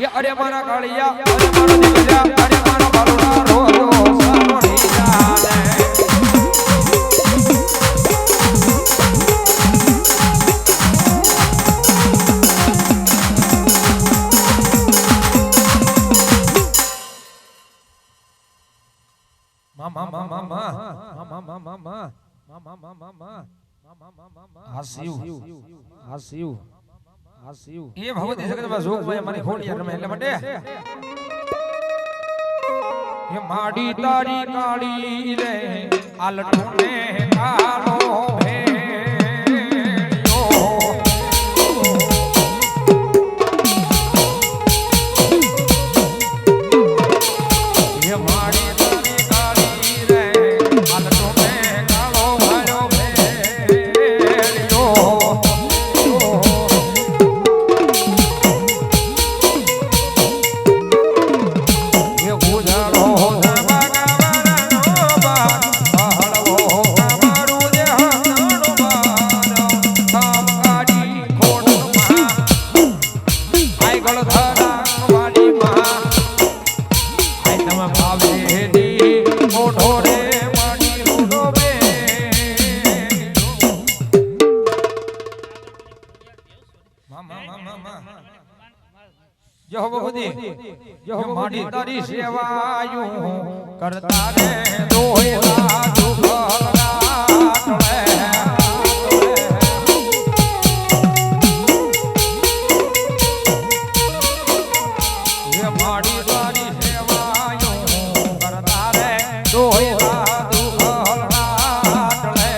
ये अरे मारा कालिया अरे मारा दिगजा अरे मारा बालुड़ा रो रो सानो रे जाने ये भगवती जगत में जोग में मारी खोलिया रमे એટલે માટે ये माडी तारी काली रे आलटू ने कालो भेड़ियो ये माडी तारी काली रे आलटू ने कालो भयो भेड़ियो माडी तारी सेवायूं करता रे दोहरा दुखड़ा टले ये माडी तारी सेवायूं करता रे दोहरा दुखड़ा टले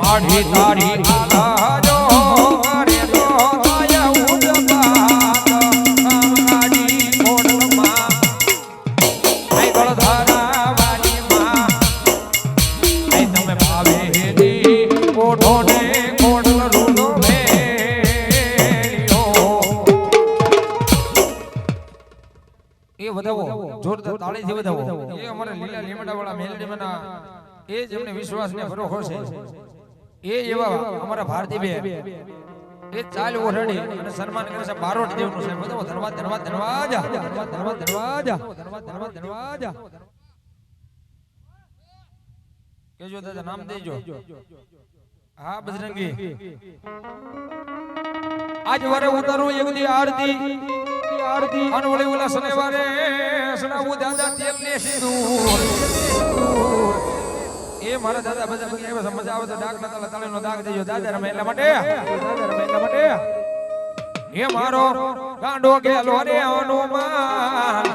माडी तारी आलाजो करे तो आया उदबात कामगाड़ी कोडलमा आई गळधारा वाली मां आई तमे भावे दी कोठोने कोडल रूलो भेलियो ए વધાવો જોરદાર તાળીથી વધાવો એ અમારે લીલા લીમડા વાળા મેલડી મના એ જેમને વિશ્વાસ ને ભરોસો છે ये एवा हमारा भारतीय बे ये चाल ओरडी અને સન્માન કરે છે બારોટ દેવનું છે બધો ધન્યવાદ ધન્યવાદ ધન્યવાદ ધન્યવાદ ધન્યવાદ ધન્યવાદ ધન્યવાદ કેજો દાદા નામ દેજો હા બજરંગી આજ વારે ઉતારો એકદી આરતી અનવળી ઓલા શનિવારે સણાવું દાદા તેલ ને સિંદૂર એ મારા દાદા બધા બગી આવે સમજ આવે તો ડાક નતાલા તાળીનો દાગ દેજો દાદા રમે એટલા માટે એ મારો ગાંડો ગેલો રે હનુમાન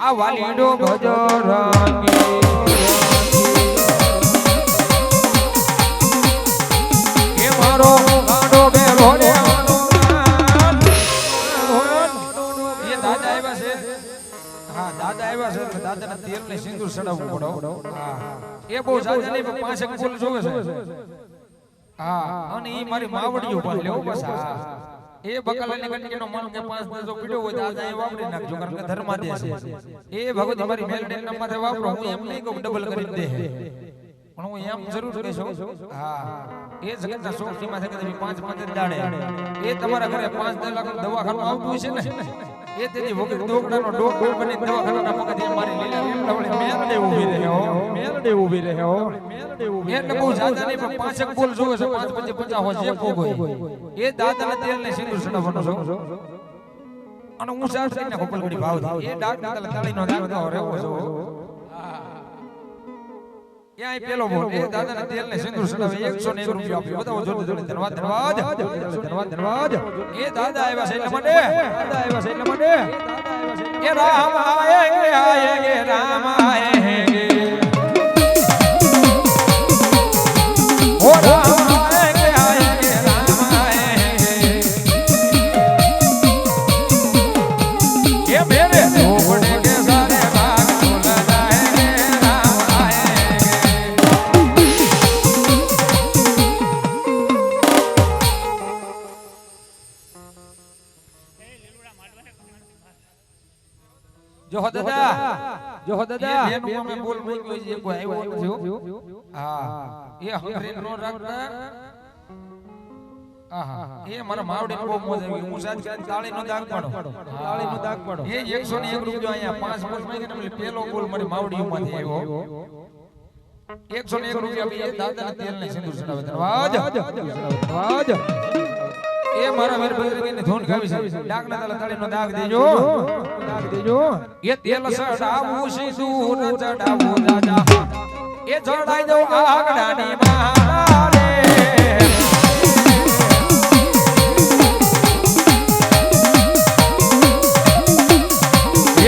આ વાલીડો ગજરંગી એ મારો ગાંડો ગેલો રે હનુમાન એ દાદા આવ્યા છે હા દાદા આવ્યા છે દાદાના તેલ ને સિંદૂર ચડાવવું પડો હા એ બહુ જાજા નહીં પણ 5 ફૂલ જોવે છે હા અને ઈ મારી માવડી ઉપર લેવો બસ હા એ બકલાને કટકીનો મન કે 5 દેજો પીડ્યો હોય દાદા એ વાપરી નાખજો કારણ કે ધર્માદે છે એ ભગવતી મારી મેલડી ના માથે વાપરો હું એમ નહીં કહું ડબલ કરી દે પણ હું એમ જરૂર કહેશો હા એ જગતના શોખથી માથે કદી 5 દાડે એ તમારા ઘરે 5 લાખ દવાખાનું આવતું છે ને એ તેની વગર દોકડાનો ડોક બની દવાખાનાના પગથી મારી લીલા લીમડાવળી મેલડે ઊભી રહે હો એટલે બહુ જાજા નહીં પણ 5 બોલ જોવે છે 5 પછી 50 હોય જે કોક હોય એ દાદાના તેલને સિંદૂર ચડાવવાનો છો અને હું સાફ કરીને ખોપલગડી ભાવથી એ ડાક તાળીનો દાગ તો રહેવો છો ક્યાંય પેલો બોલ એ દાદાના તેલને સિંદૂર ચડાવે 101 રૂપિયા આપ્યો બતાવો જોડે જોડે ધન્યવાદ ધન્યવાદ એ દાદા આવ્યા છે એટલા માટે એ રામ આયે રામ આયે ઓ રામ આયે રામ આયે એ મેરે ઝોપડે के सारे भाग खुल जाएंगे राम आएंगे जो हो दादा ये में बोल में कोई ये कोई આવ્યો નથી હા એ હંગરી નો રાખતા આહા એ મારા માવડી બહુ મોજ આવી હું સાજ કે તાળીનો દાગ પાડો એ 101 રૂપિયો અહીંયા 5 વર્ષ માં કે પેલો ગોલ મારી માવડી માંથી આવ્યો 101 રૂપિયા બી દાદાના તેલને સિંદૂર ચડાવે ધન્યવાદ એ મારા વીર બજરંગીને ધૂન ગાવી છે ડાકના તાળીનો દાગ દેજો એ તેલ સડાવું સિંદૂર ચડાવું દાદા એ ચડાઈ દો આગડાની મારે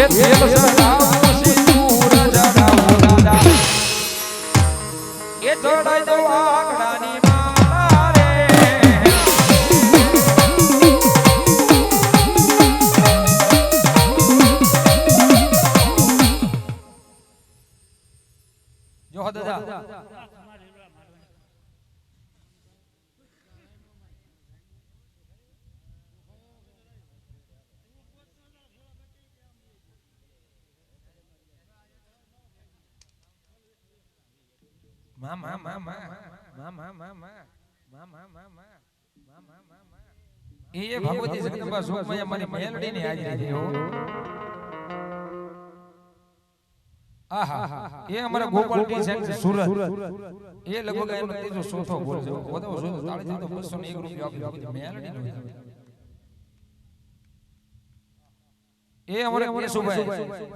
એ તેલ સડાવું સિંદૂર ચડાવું દાદા એ ચડાઈ દો આગડાની મારે જો દાદા એ ભગવતી જગદંબા સુખમય મારી મેલડીની હાજરી છે આહા એ અમારા ગોપાલ ટી સેન્ટર સુરત એ લગભગ એનો ત્રીજો ચોથો ગોલ છે વધારે જોતો તાળી તો 201 રૂપિયા આપી મેલડીનો એ અમારે કેશુભાઈ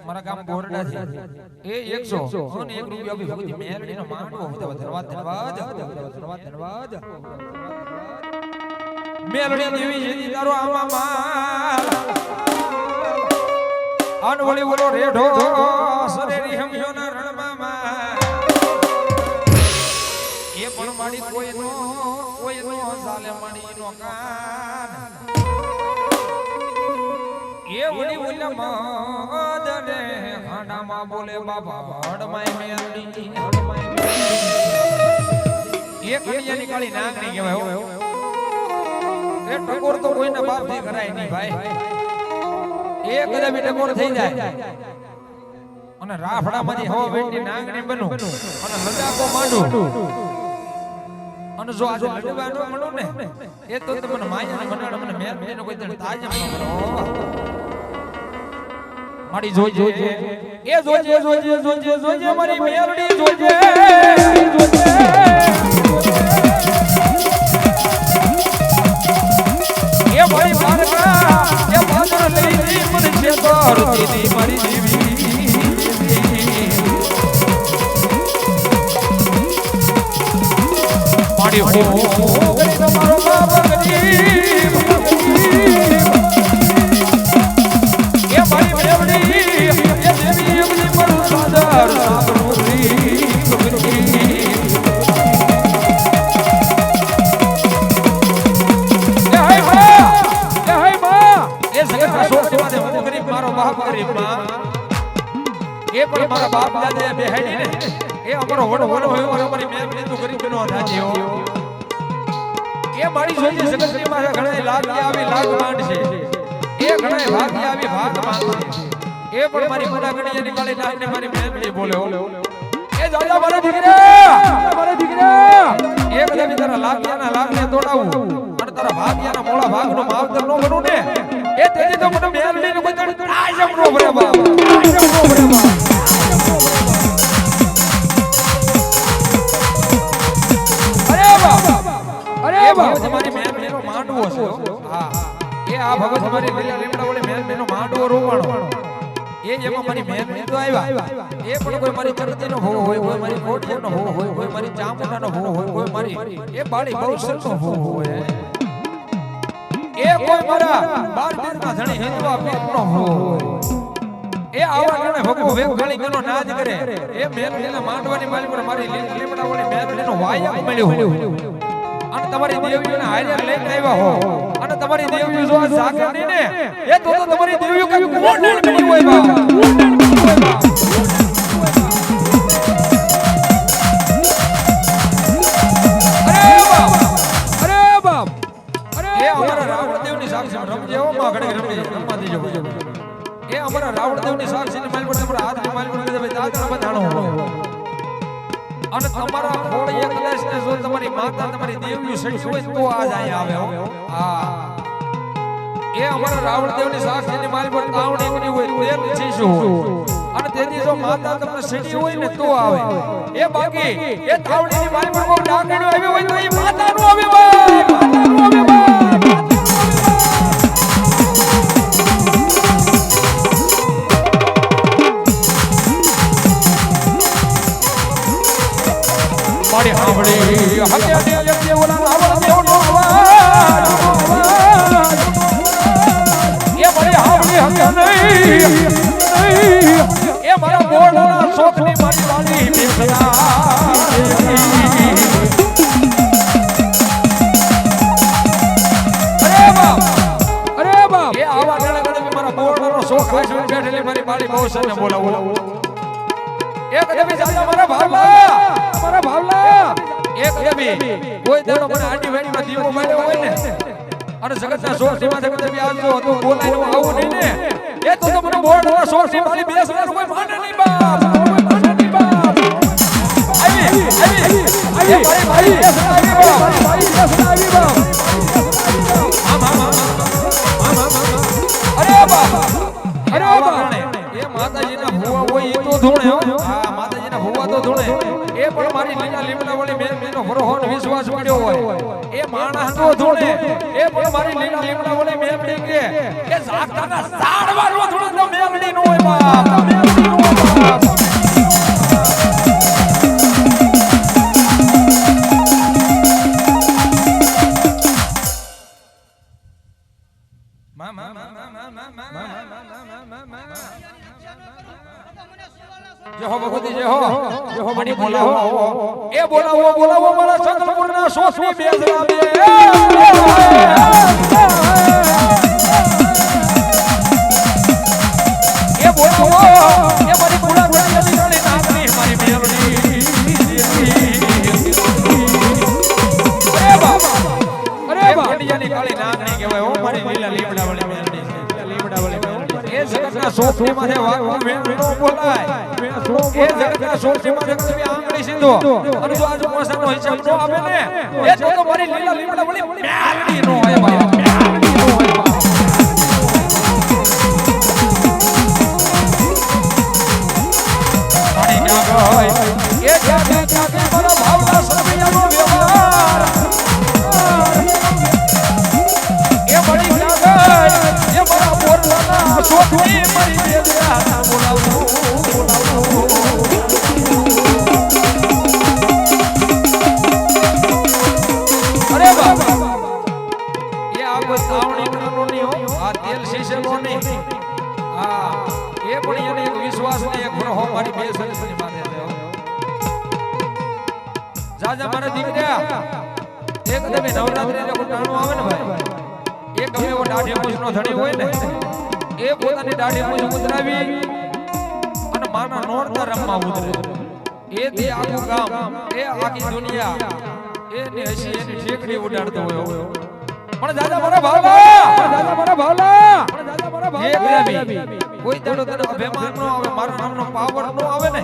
મારા ગામ બોરડા છે એ 101 રૂપિયા આપી ભગવતી મેલડીનો માંડવો હતો ધન્યવાદ મેલડી દેવી જેની તારો આમાં માલ અનવળી ઓલો રેઢો સરેરી હમિયોના રણમાં એ પણ માડી કોઈનો સાલે માડીનો કાન એ વળી ઓલા મદને ખાડામાં બોલે બાબા હડમાય મેલડી એ કડિયાની કાળી નાગણી કહેવાય હો એ ટકોર તો કોઈના બાપ થી કરાય નહીં ભાઈ એક કદા બી ટકોર થઈ જાય અને રાફડામાંથી હવા વેઠી નાગણી બનું અને લડાકો માંડું અને જો આજે લડવાનો મળો ને એ તો તમને માયાને મનાડ મને મેરડીનો કોઈ દળ તાજમ ન કરો મારી જોજે એ જોજે મારી મેરડી જોજે એ ભાઈ મારકા એ પાદર લઈ મને છે તોરતી મારી જીવી મારી હો કરી તમારો બાપ ગરીબ એ ભાઈ મેવડી એ દેવી એમની પર સાદર સાબરૂરી એ પણ મારા બાપ દાદા બેહાડી ને એ અમારો હોડો હોય અમારી મેમડી તો ગરીબ નો થાજ્યો એ મારી જોઈ જગતની મારા ઘણા લાગ આવી લાગ માંડ છે એ ઘણા ભાગ આવી ભાગ માંડ છે એ પણ મારી મોટા ગણીની કાળી નાગને મારી મેમડી બોલ્યો એ જાજા મારા દીકરા એ કદા તારા લાગને તોડાવું અને તારા ભાગ્યાના મોળા ભાગનો માવતર નો બનું ને એ તેજી તો મને મેલડીને કોઈ દડ આજમ નો ભરે બાપ અરે બાપ તમારી મેલડીનો માંડવો છે હા એ આ ભગત તમારી લીમડા વડે મેલડીનો માંડવો રોવાણો એ જેમાં મારી મેલડી તો આવ્યા એ પણ કોઈ મારી ચરતીનો ભો હોય કોઈ મારી કોઠીનો ભો હોય કોઈ મારી ચામુંડાનો ભો હોય કોઈ મારી એ બાળી બહુસરનો ભો હોય એ કોઈ મારા 12 દિનના ધણી હિંદવા પેટનો હોય એ આવા ગણે ભગવો વેગ ગણી ગનો નાદ કરે એ મેલડીના માંડવાની માલી પર મારી લીમડા વડે મેલડીનો વાયક મળ્યો અને તમારી દેવીઓને હારે લઈને આવ્યા હો અને તમારી દેવીઓ જો આ જાગરણી ને એ તો તમારી દેવીઓ કઈ કોણ બની હોય બા અરે બાપ એ અમારા રાવણદેવની સાક્ષી રમજે હો માં ઘડે રમજે રમવા દેજો એ અમારા રાવણદેવની સાક્ષીની માલ પર તમારા હાથ માલ પર દે દાદા બધાણો હો અને તમારા ખોળીએ કદાચ ને જો તમારી માતા તમારી દેવી સડી હોય તો આજ અહીંયા આવે હો હા એ અમારા રાવણદેવની સાક્ષીની મારી પર તાવણી કરી હોય તેલ ચીશું અને તેથી જો માતા તમને સડી હોય ને તો આવે એ બાકી એ તાવણીની મારી પર કોઈ ડાકણ્યો આવી હોય તો એ માતાનું આવે ભાઈ માતાનું આવે ભાઈ મારી હાંભળી હત્યા દે ઓલા રાવણદેવનો અવાજ એ મારી હાંભળી હત્યા નહીં એ મારા બોળના શોખની મારી વાલી બેસલા અરે બાપ એ આવા ગણે ગણે મારા બોળનો શોખ આશો બેઠેલી મારી બાળી બહુ સને બોલાવો એક દેવી જાજા મારા ભાવલા એક દેવી કોઈ દાડો મને આડી વેડીમાં દીવો મળ્યો હોય ને અને જગતના સોરથી માં જગત દેવી આવજો તો બોલાયો આવું નહીં ને એ તો મને બોળના સોરથી મારી બેસવાનું કોઈ માને નહીં બાપ કોઈ માને નહીં બાપ આવી ભાઈ બેસના આવી બાપ આમ અરે બાપ એ માતાજીના ભુવા હોય એ તો ધૂણે હો હા માતાજીના ભુવા તો ધૂણે એ પણ મારી લીલા લીમડા વાળી મેનો ભરોહો વિશ્વાસ પડ્યો હોય એ માણસ તો ધૂણે એ પણ મારી લીલા લીમડા વાળી મેમડી કે એ જાગતાના સાડવાનો ધૂણે તો મેમડી નો હોય બાપ મેમડી નો હોય બાપ જય હો ભગવતી જય હો મણી બોલાવો એ બોલાવો મારા સંકલપુરના સોસની બેસરા બે એ બોલાવો એ મારી કુળા ગણની નાગની મારી મેલડી અરે બાપ ગણિયાની કાળી નાગની કહેવાય હો મારી લીલા લીમડા વાળી મેલડી લીમડા વાળી એ જગતના સોફની માથે વાગવું મેળવીનો બોલાય એ જગતના સોફની માથે તમે આંગળી સીધો અને જો આજુ મોસાનો હિસાબ નો આપે ને એ તો મારી લીલા લીમડા વળી મેલડી નો હોય બાપ મેલડી નો હોય બાપ પાણી ના ગય એ જાગે મારો ભાવના સભ્યનો વ્યવહાર એ મળી જાગે એ મારા બોલના સોફની મારી બેદરા બોલાવો અરે બાબા એ આ કોઈ તાવણી કરવાનો નહીં હો આ તેલ શીશેનો નહીં હા એ પણ એને એક વિશ્વાસ ને એક ભરો મારી બે સરસની માથે છે જાજા મારા દીકરા એક તમે નવરાત્રી જે ટાણું આવે ને ભાઈ એક હવે એવો દાઢી મૂછનો ધણી હોય ને એ પોતાની દાઢી મૂછ ઉતરાવી અને માના નોરતા રમવા ઉતરે એ તે આખું ગામ એ આખી દુનિયા એની હસી એની ઠેકડી ઉડાડતો હોય પણ દાદા મારા ભાવલા એક દેવી કોઈ દાડો તને અભિમાન નો આવે મારા નામનો પાવર નો આવે ને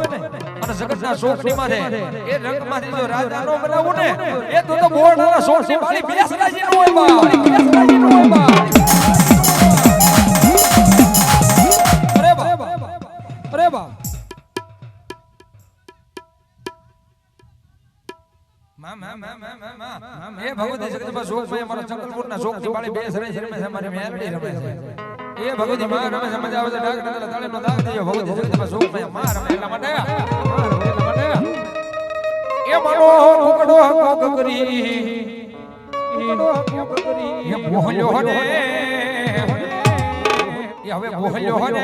અને જગતના શોખની માથે એ રંગમાંથી જો રાજા નો બનાવું ને એ તો બોળના શોખની મારી બેસરાજી નો હોય બા બેસરાજી નો હોય બા અરે બા એ ભગવતી જગતમાં શોખ માં મારા ચંકલપુરના શોખની બાળી બેસરે છે રમે છે મારી મેરડી રમે છે એ ભગવતી માં રમે છે મજા આવે છે ડાક ડાક તાળીનો દાગ દેયો ભગવતી જગતમાં શોખ માં માં રમે એટલા માટે એ મારો કુકડો હક કરી એ મોહલ્યો હને એ હવે મોહલ્યો હને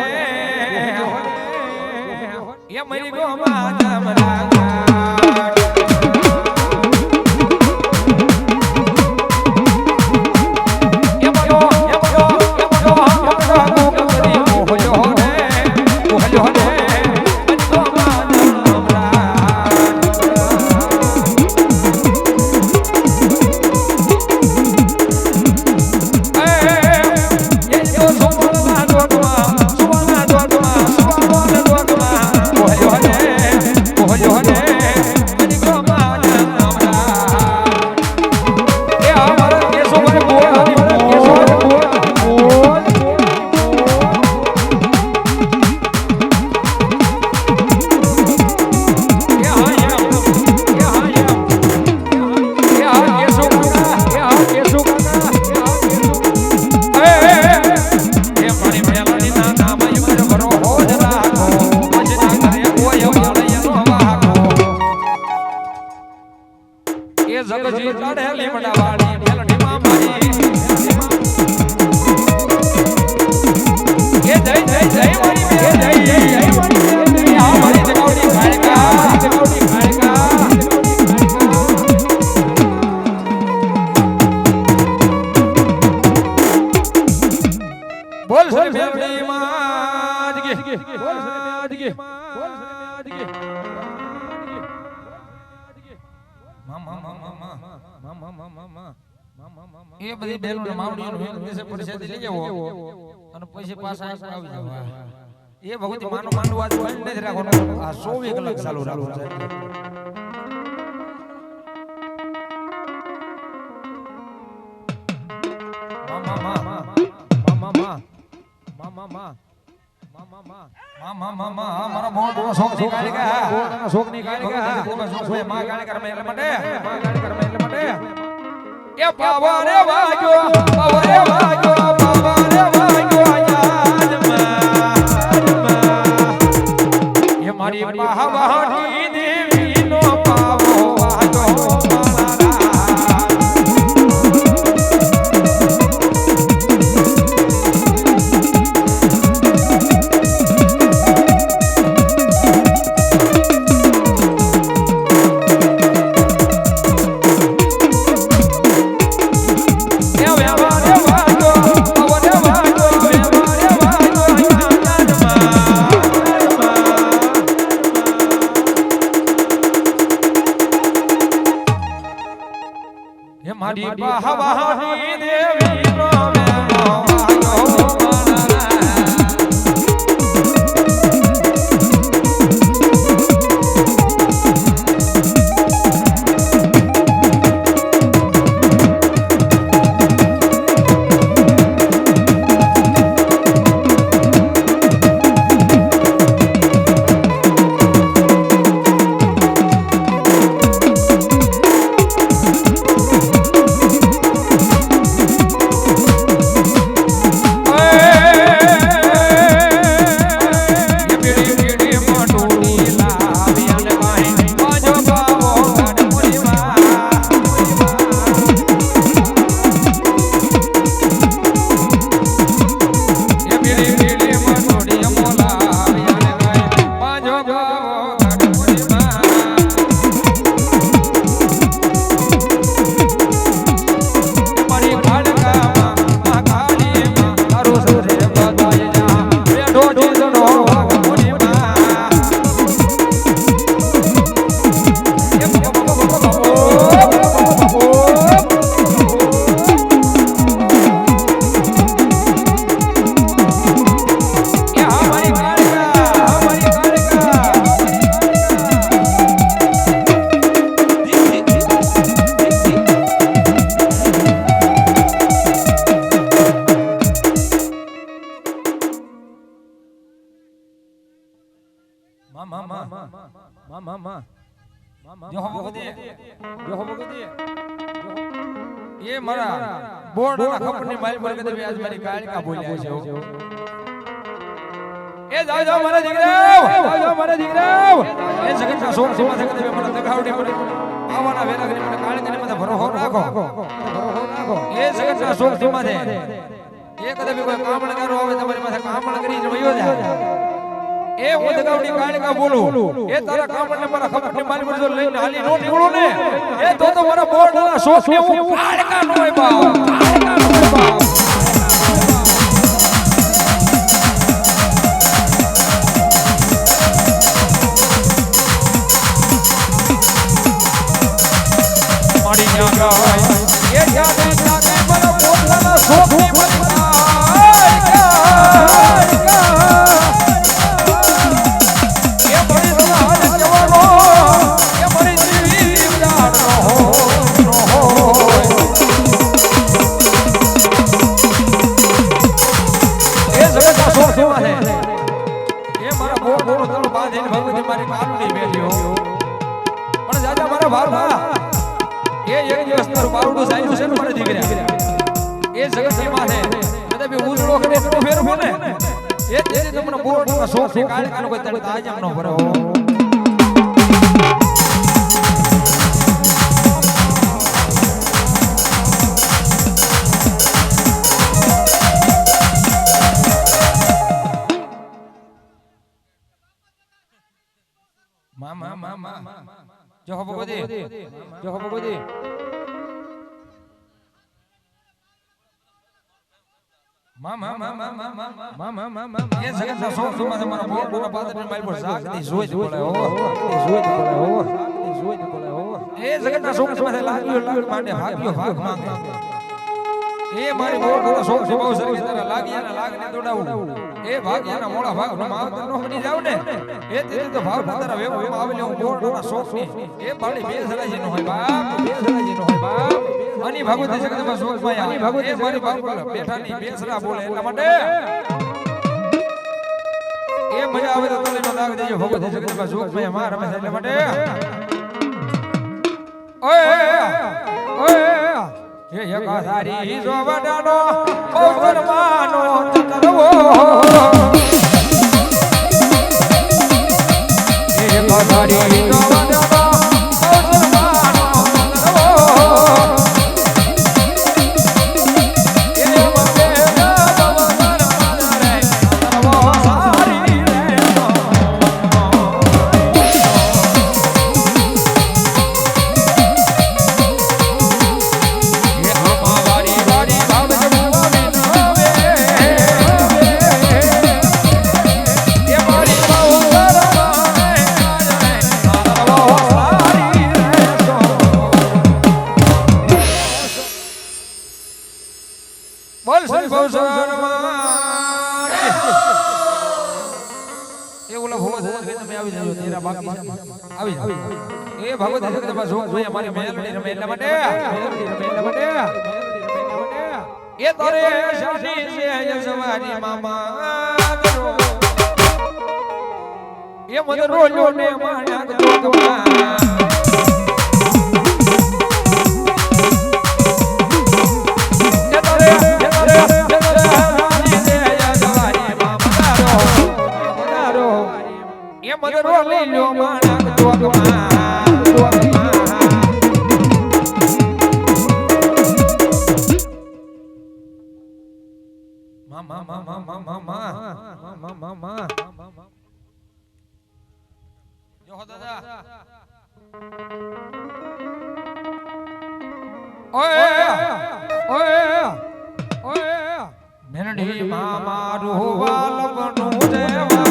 એ મરી ગયો માતા મરા જી ચડેલી મડાવાળી મેલડીમાં મારી એ જય જય જય મારી એ જય જય જય મારી આ મારી જગાવડી કાળકા બોલ શ્રી મેલડીમાં જગે બોલ શ્રી જગે બોલ શ્રી જગે એ બધી બેનો માવડીઓનો વિશે પરિષદ લઈ જાવો અને પછી પાછા આવી જાવ એ ભગવતી માનો માંડવા જ બંધ જ રાખવાનો આ 24 કલાક ચાલુ રાખો છે મારા મોણ બહુ શોખ ની કાળીકા શોખ ની કાળીકા માં કાળીકા રમે એટલે માટે એ પાવા રે વાજો એ મારી પાહવાટી દેવીનો પાવો વાજો મારી પાહવાટી દેવીનો મેળો વાજો ये मारा बोर्ड ना खपनी माइल पर के आज मारी कालिका बोल्या છે ए जाओ मारा દીકરાઓ ए જગત ના શોખ સેવા થકે તમે મને દગાવડી પડી આવાના વેરાગની મને કાળીકાની માથે ભરોહો રાખો એ જગત ના શોખ સેવા છે એ કદે કોઈ કામણ કરો આવે તમારી માથે કામણ કરી વયો જાય ए હું દગાવડી કાળીકા બોલું એ તારા કામણ ને મારા ખપની મારી પર જો લઈને હાલી નો નીકળું ને એ તો મારા બોર્ડ ના શોખ ને હું કાળીકા નો હોય બાપ મારી ન્યા એ જાતે જાતે મારા બોર્ડ ના શોખ ને કાળીકાનો કોઈ તડકા આજ એમનો ભરો માં જો હો ભગવતી જો હો ભગવતી એ જગતના શોખ સુમાં તમારા બોલના પાદરના માલ પર જાગતી જોઈ જ બોલે હો જોઈ જ બોલે હો જોઈ જ બોલે હો એ જગતના શોખ સુમાં લાગ્યો માંડે ભાગ્યો ભાગ માંગે એ મારી બોલનો શોખ છે બહુ સર્વિસ તારા લાગિયાના લાગને દોડાવું એ ભાગ્યાના મોળા ભાગ માવતર નો બની જાવ ને એ તેથી તો ભાવ તારા વેવો આવેલે હું બોલના શોખ ની એ બાળી બે સલાજી નો હોય બાપ બે સલાજી નો હોય બાપ અની ભગવતી જગતમાં શોખ ભાઈ અની ભગવતી મારી બાપ બેઠાની બેસરા બોલે એટલા માટે એ મજા આવે તો તને નો દાગ દેજો ભગવતી જગતમાં શોખ ભાઈ માર રમે એટલે માટે ઓય હે એકાધારી જોવડાનો બૌદ્ધમાનો ચતરવો હે એકાધારી જોવડાનો બૌદ્ધમાનો ચતરવો એ મતે બૌદ્ધમાનો રે ચતરવો સારી રે બોલ શ્રી ભવસરમાં એ ઓલા ભોવા કે તમે આવી જાજો તેરા બાકી છે આવી જાવ એ ભગવતી જગતમાં જોગ ભાઈ અમારી મેલડી રમે એટલા માટે એ તારે શાદી છે યસવારી મામા એ મન રોજો ને માણ્યા જોગમાં મદરો લઈ લ્યો માણક જોગમાં જો હો દાદા ઓય મેરડી માં મારું વાલપનું જેવા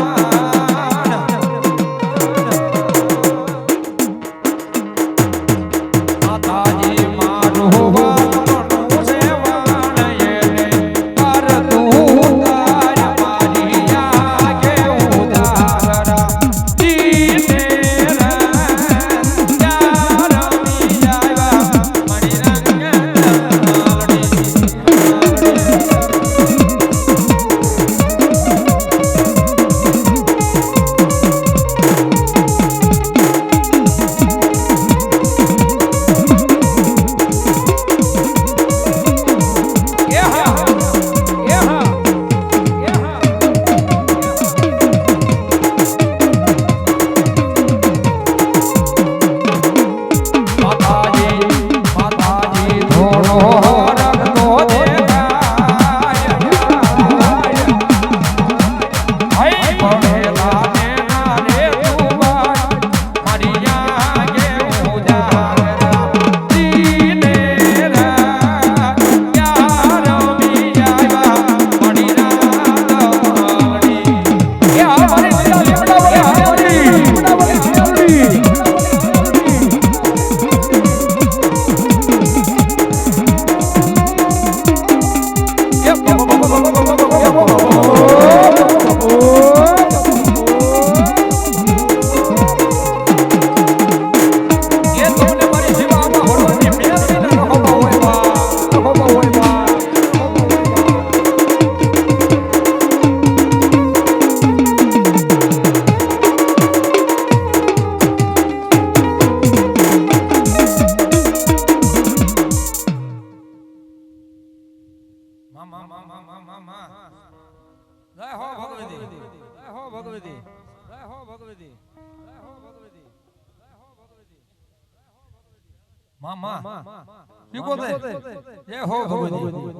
જય હો ભગવતી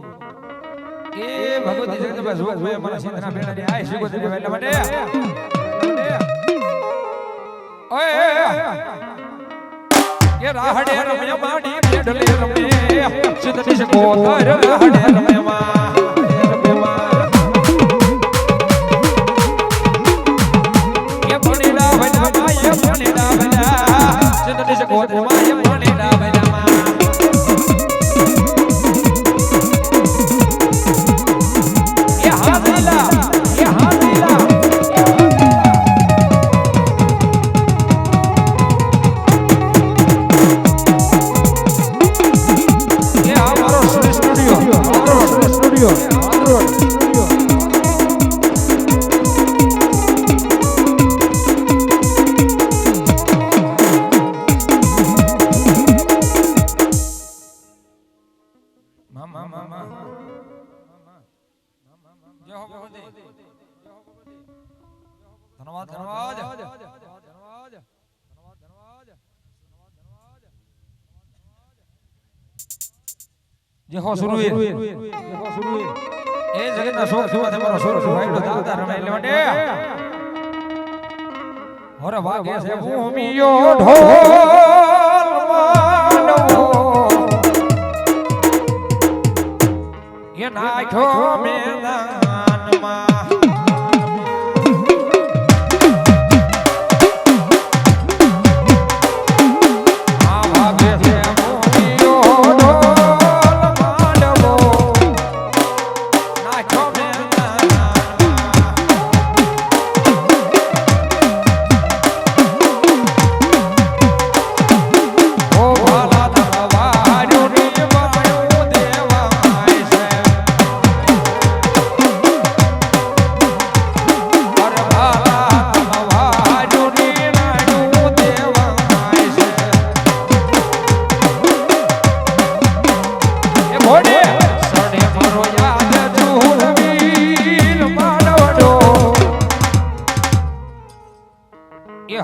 એ ભગવતી જગતમાં જોગ ભાઈ અમારા સિંધના બેડાની આય શિકોતરી વેલા માટે ઓય એ રાહડે રમે માડી મેડલે રમે સિદ્ધેશ કોતર રાહડે રમે માં એ ભણીડા ભણા માં એ ભણીડા ભણા સિદ્ધેશ કોતર માં એ ભણીડા ભણા માં એ હાથીલા જે હો સુરવીર એ જગતના શોખ સુવા તમારો સુર સુવાઈડો દાતા રમે એટલે માટે હોરે વાગે છે ભૂમિયો ઢોલ માનવો એ નાખ્યો મેદાનમાં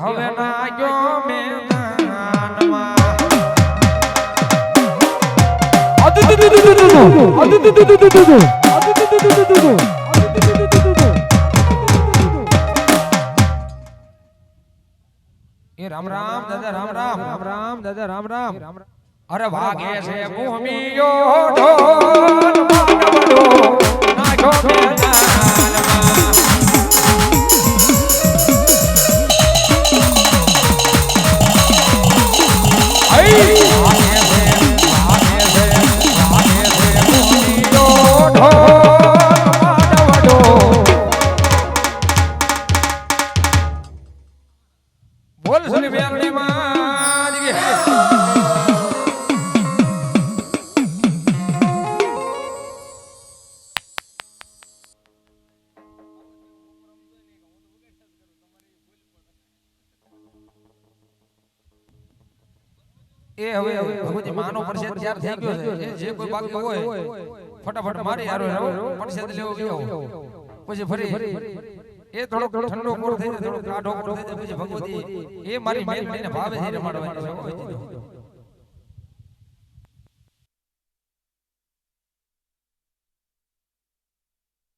હવે ના ગયો મેદાનમાં એ રામ રામ દાદા રામ રામ રામ રામ દાદા રામ રામ અરે વાગે છે ભૂમિયો ઢોલ માનવડો નાખ્યો મેદાનમાં એ હવે ભગવતી માનો પ્રસાદ તૈયાર થઈ ગયો છે જે કોઈ બાકી હોય ફટાફટ મારી હારો પ્રસાદ લેવો ગયો પછી ફરી એ થોડો ઠંડો કોર થઈ જાય થોડો કાઢો કોર થઈ જાય પછી ભગવતી એ મારી મેલ ભાવે છે રમાડવાની છે